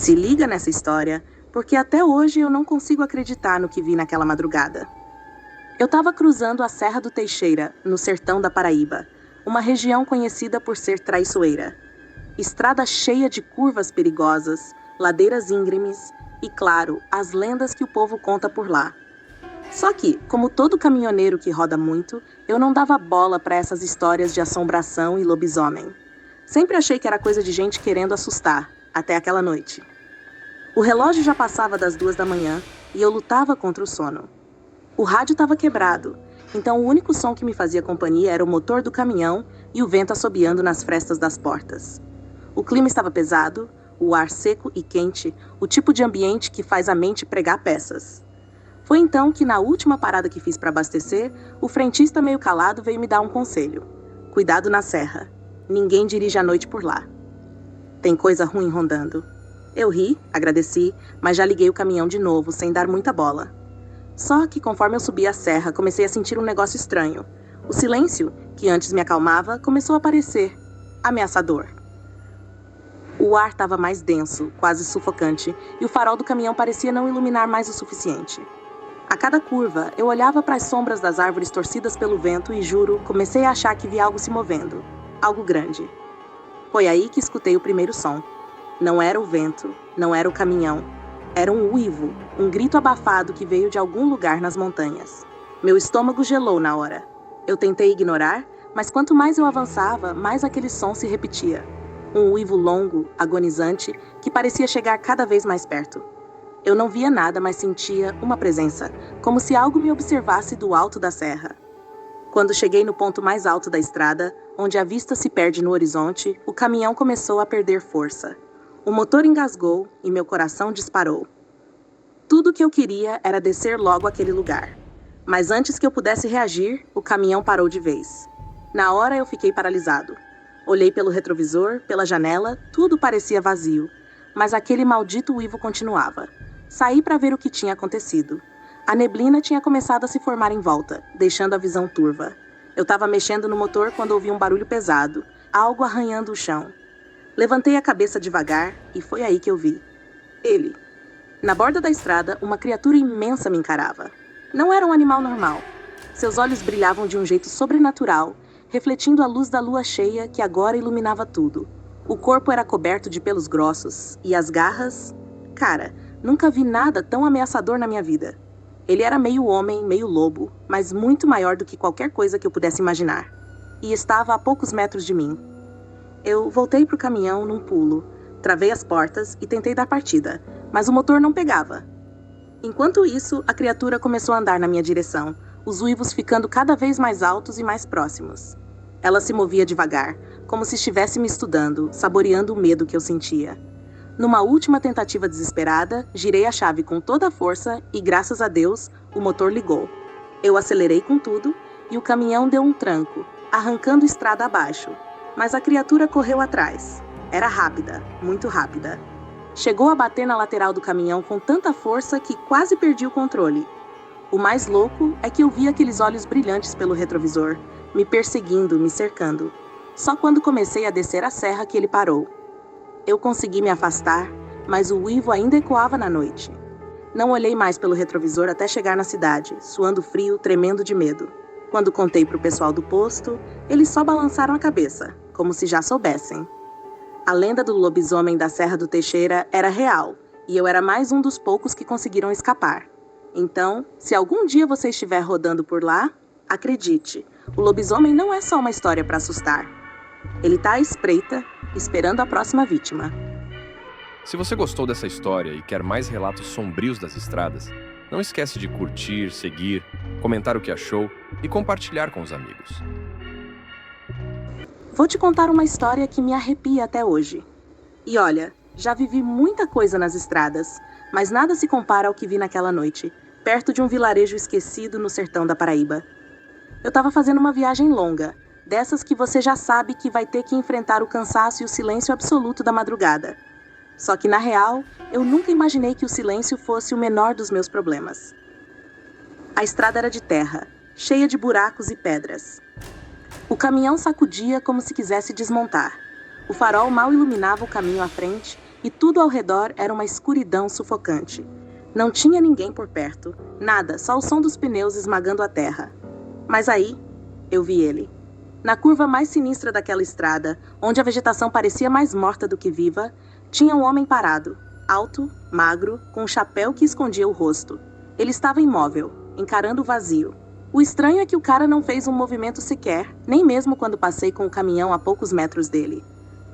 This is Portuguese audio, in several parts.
Se liga nessa história, porque até hoje eu não consigo acreditar no que vi naquela madrugada. Eu estava cruzando a Serra do Teixeira, no sertão da Paraíba, uma região conhecida por ser traiçoeira. Estrada cheia de curvas perigosas, ladeiras íngremes e, claro, as lendas que o povo conta por lá. Só que, como todo caminhoneiro que roda muito, eu não dava bola para essas histórias de assombração e lobisomem. Sempre achei que era coisa de gente querendo assustar, até aquela noite. O relógio já passava das 2 da manhã e eu lutava contra o sono. O rádio estava quebrado, então o único som que me fazia companhia era o motor do caminhão e o vento assobiando nas frestas das portas. O clima estava pesado, o ar seco e quente, o tipo de ambiente que faz a mente pregar peças. Foi então que, na última parada que fiz para abastecer, o frentista meio calado veio me dar um conselho. Cuidado na serra. Ninguém dirige à noite por lá. Tem coisa ruim rondando. Eu ri, agradeci, mas já liguei o caminhão de novo, sem dar muita bola. Só que, conforme eu subi a serra, comecei a sentir um negócio estranho. O silêncio, que antes me acalmava, começou a parecer ameaçador. O ar estava mais denso, quase sufocante, e o farol do caminhão parecia não iluminar mais o suficiente. A cada curva, eu olhava para as sombras das árvores torcidas pelo vento e, juro, comecei a achar que via algo se movendo. Algo grande. Foi aí que escutei o primeiro som. Não era o vento, não era o caminhão. Era um uivo, um grito abafado que veio de algum lugar nas montanhas. Meu estômago gelou na hora. Eu tentei ignorar, mas quanto mais eu avançava, mais aquele som se repetia. Um uivo longo, agonizante, que parecia chegar cada vez mais perto. Eu não via nada, mas sentia uma presença, como se algo me observasse do alto da serra. Quando cheguei no ponto mais alto da estrada, onde a vista se perde no horizonte, o caminhão começou a perder força. O motor engasgou e meu coração disparou. Tudo o que eu queria era descer logo àquele lugar. Mas antes que eu pudesse reagir, o caminhão parou de vez. Na hora eu fiquei paralisado. Olhei pelo retrovisor, pela janela, tudo parecia vazio. Mas aquele maldito uivo continuava. Saí para ver o que tinha acontecido. A neblina tinha começado a se formar em volta, deixando a visão turva. Eu estava mexendo no motor quando ouvi um barulho pesado, algo arranhando o chão. Levantei a cabeça devagar e foi aí que eu vi. Ele. Na borda da estrada, uma criatura imensa me encarava. Não era um animal normal. Seus olhos brilhavam de um jeito sobrenatural, refletindo a luz da lua cheia que agora iluminava tudo. O corpo era coberto de pelos grossos e as garras... Cara, nunca vi nada tão ameaçador na minha vida. Ele era meio homem, meio lobo, mas muito maior do que qualquer coisa que eu pudesse imaginar. E estava a poucos metros de mim. Eu voltei para o caminhão num pulo, travei as portas e tentei dar partida, mas o motor não pegava. Enquanto isso, a criatura começou a andar na minha direção, os uivos ficando cada vez mais altos e mais próximos. Ela se movia devagar, como se estivesse me estudando, saboreando o medo que eu sentia. Numa última tentativa desesperada, girei a chave com toda a força e, graças a Deus, o motor ligou. Eu acelerei com tudo e o caminhão deu um tranco, arrancando estrada abaixo. Mas a criatura correu atrás. Era rápida, muito rápida. Chegou a bater na lateral do caminhão com tanta força que quase perdi o controle. O mais louco é que eu vi aqueles olhos brilhantes pelo retrovisor, me perseguindo, me cercando. Só quando comecei a descer a serra que ele parou. Eu consegui me afastar, mas o uivo ainda ecoava na noite. Não olhei mais pelo retrovisor até chegar na cidade, suando frio, tremendo de medo. Quando contei para o pessoal do posto, eles só balançaram a cabeça, como se já soubessem. A lenda do lobisomem da Serra do Teixeira era real, e eu era mais um dos poucos que conseguiram escapar. Então, se algum dia você estiver rodando por lá, acredite, o lobisomem não é só uma história para assustar. Ele está à espreita, esperando a próxima vítima. Se você gostou dessa história e quer mais relatos sombrios das estradas, não esquece de curtir, seguir, comentar o que achou e compartilhar com os amigos. Vou te contar uma história que me arrepia até hoje. E olha, já vivi muita coisa nas estradas, mas nada se compara ao que vi naquela noite, perto de um vilarejo esquecido no sertão da Paraíba. Eu estava fazendo uma viagem longa, dessas que você já sabe que vai ter que enfrentar o cansaço e o silêncio absoluto da madrugada. Só que, na real, eu nunca imaginei que o silêncio fosse o menor dos meus problemas. A estrada era de terra, cheia de buracos e pedras. O caminhão sacudia como se quisesse desmontar. O farol mal iluminava o caminho à frente e tudo ao redor era uma escuridão sufocante. Não tinha ninguém por perto, nada, só o som dos pneus esmagando a terra. Mas aí, eu vi ele. Na curva mais sinistra daquela estrada, onde a vegetação parecia mais morta do que viva, tinha um homem parado, alto, magro, com um chapéu que escondia o rosto. Ele estava imóvel, encarando o vazio. O estranho é que o cara não fez um movimento sequer, nem mesmo quando passei com o caminhão a poucos metros dele.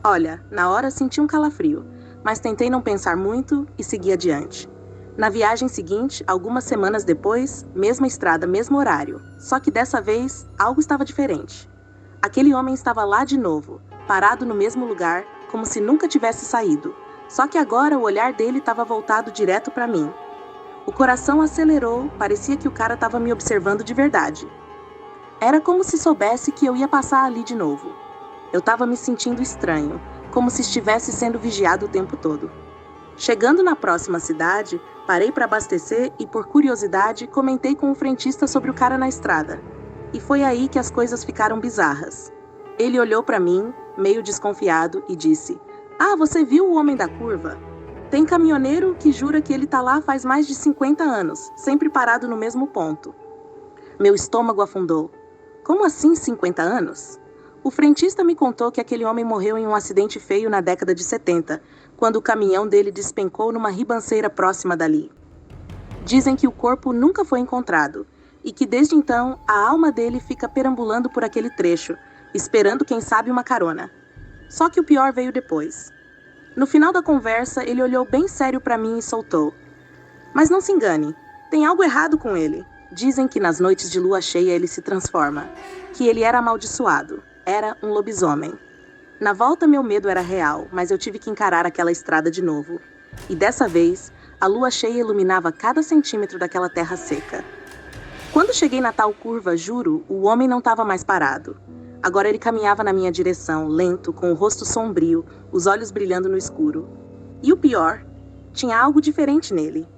Olha, na hora senti um calafrio, mas tentei não pensar muito e segui adiante. Na viagem seguinte, algumas semanas depois, mesma estrada, mesmo horário. Só que dessa vez, algo estava diferente. Aquele homem estava lá de novo, parado no mesmo lugar, como se nunca tivesse saído. Só que agora o olhar dele estava voltado direto para mim. O coração acelerou, parecia que o cara estava me observando de verdade. Era como se soubesse que eu ia passar ali de novo. Eu estava me sentindo estranho, como se estivesse sendo vigiado o tempo todo. Chegando na próxima cidade, parei para abastecer e, por curiosidade, comentei com o frentista sobre o cara na estrada. E foi aí que as coisas ficaram bizarras. Ele olhou para mim, meio desconfiado, e disse: "Ah, você viu o homem da curva? Tem caminhoneiro que jura que ele tá lá faz mais de 50 anos, sempre parado no mesmo ponto." Meu estômago afundou. Como assim 50 anos? O frentista me contou que aquele homem morreu em um acidente feio na década de 70, quando o caminhão dele despencou numa ribanceira próxima dali. Dizem que o corpo nunca foi encontrado, e que desde então a alma dele fica perambulando por aquele trecho, esperando quem sabe uma carona. Só que o pior veio depois. No final da conversa, ele olhou bem sério para mim e soltou: "Mas não se engane, tem algo errado com ele. Dizem que nas noites de lua cheia ele se transforma, que ele era amaldiçoado, era um lobisomem." Na volta meu medo era real, mas eu tive que encarar aquela estrada de novo. E dessa vez, a lua cheia iluminava cada centímetro daquela terra seca. Quando cheguei na tal curva, juro, o homem não estava mais parado. Agora ele caminhava na minha direção, lento, com o rosto sombrio, os olhos brilhando no escuro. E o pior, tinha algo diferente nele.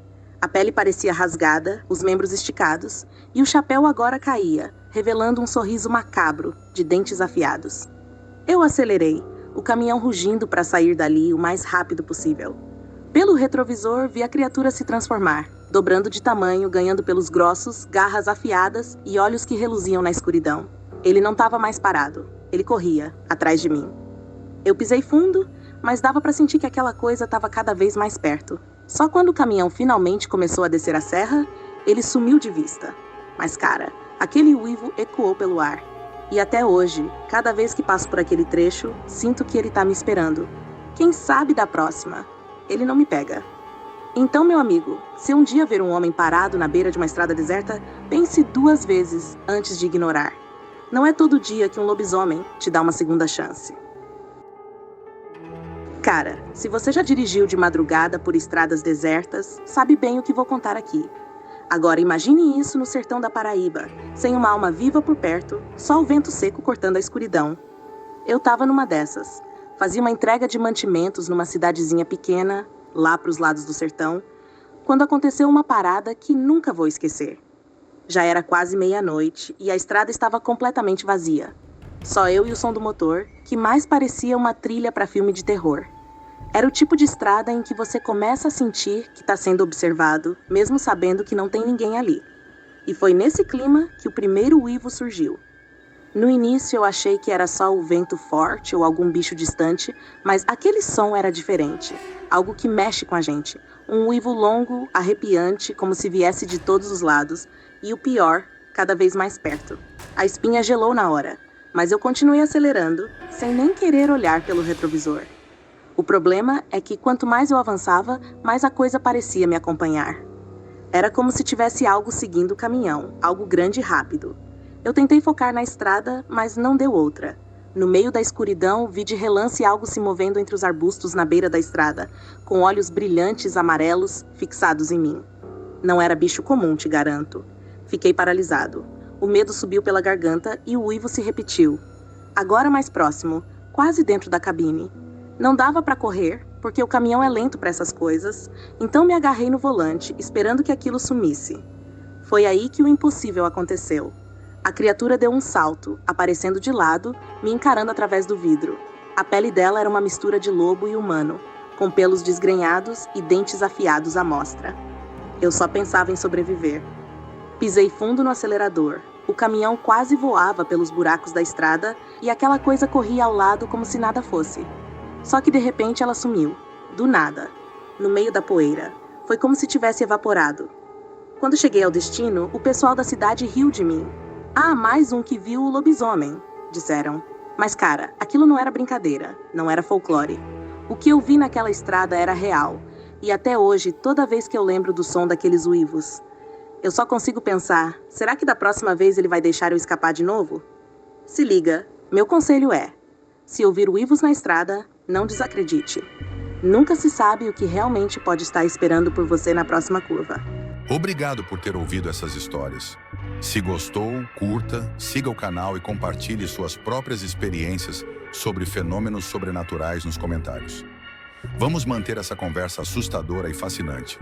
A pele parecia rasgada, os membros esticados, e o chapéu agora caía, revelando um sorriso macabro, de dentes afiados. Eu acelerei, o caminhão rugindo para sair dali o mais rápido possível. Pelo retrovisor, vi a criatura se transformar, dobrando de tamanho, ganhando pelos grossos, garras afiadas e olhos que reluziam na escuridão. Ele não estava mais parado. Ele corria, atrás de mim. Eu pisei fundo, mas dava para sentir que aquela coisa estava cada vez mais perto. Só quando o caminhão finalmente começou a descer a serra, ele sumiu de vista. Mas, cara, aquele uivo ecoou pelo ar. E até hoje, cada vez que passo por aquele trecho, sinto que ele está me esperando. Quem sabe da próxima? Ele não me pega. Então, meu amigo, se um dia ver um homem parado na beira de uma estrada deserta, pense 2 vezes antes de ignorar. Não é todo dia que um lobisomem te dá uma segunda chance. Cara, se você já dirigiu de madrugada por estradas desertas, sabe bem o que vou contar aqui. Agora imagine isso no sertão da Paraíba, sem uma alma viva por perto, só o vento seco cortando a escuridão. Eu tava numa dessas. Fazia uma entrega de mantimentos numa cidadezinha pequena, lá pros lados do sertão, quando aconteceu uma parada que nunca vou esquecer. Já era quase meia-noite e a estrada estava completamente vazia. Só eu e o som do motor, que mais parecia uma trilha para filme de terror. Era o tipo de estrada em que você começa a sentir que está sendo observado, mesmo sabendo que não tem ninguém ali. E foi nesse clima que o primeiro uivo surgiu. No início eu achei que era só o vento forte ou algum bicho distante, mas aquele som era diferente, algo que mexe com a gente. Um uivo longo, arrepiante, como se viesse de todos os lados, e o pior, cada vez mais perto. A espinha gelou na hora, mas eu continuei acelerando, sem nem querer olhar pelo retrovisor. O problema é que quanto mais eu avançava, mais a coisa parecia me acompanhar. Era como se tivesse algo seguindo o caminhão, algo grande e rápido. Eu tentei focar na estrada, mas não deu outra. No meio da escuridão, vi de relance algo se movendo entre os arbustos na beira da estrada, com olhos brilhantes amarelos fixados em mim. Não era bicho comum, te garanto. Fiquei paralisado. O medo subiu pela garganta e o uivo se repetiu. Agora mais próximo, quase dentro da cabine. Não dava para correr, porque o caminhão é lento para essas coisas, então me agarrei no volante, esperando que aquilo sumisse. Foi aí que o impossível aconteceu. A criatura deu um salto, aparecendo de lado, me encarando através do vidro. A pele dela era uma mistura de lobo e humano, com pelos desgrenhados e dentes afiados à mostra. Eu só pensava em sobreviver. Pisei fundo no acelerador. O caminhão quase voava pelos buracos da estrada e aquela coisa corria ao lado como se nada fosse. Só que de repente ela sumiu. Do nada. No meio da poeira. Foi como se tivesse evaporado. Quando cheguei ao destino, o pessoal da cidade riu de mim. "Ah, mais um que viu o lobisomem", disseram. Mas cara, aquilo não era brincadeira, não era folclore. O que eu vi naquela estrada era real. E até hoje, toda vez que eu lembro do som daqueles uivos, eu só consigo pensar, será que da próxima vez ele vai deixar eu escapar de novo? Se liga, meu conselho é, se ouvir uivos na estrada, não desacredite. Nunca se sabe o que realmente pode estar esperando por você na próxima curva. Obrigado por ter ouvido essas histórias. Se gostou, curta, siga o canal e compartilhe suas próprias experiências sobre fenômenos sobrenaturais nos comentários. Vamos manter essa conversa assustadora e fascinante.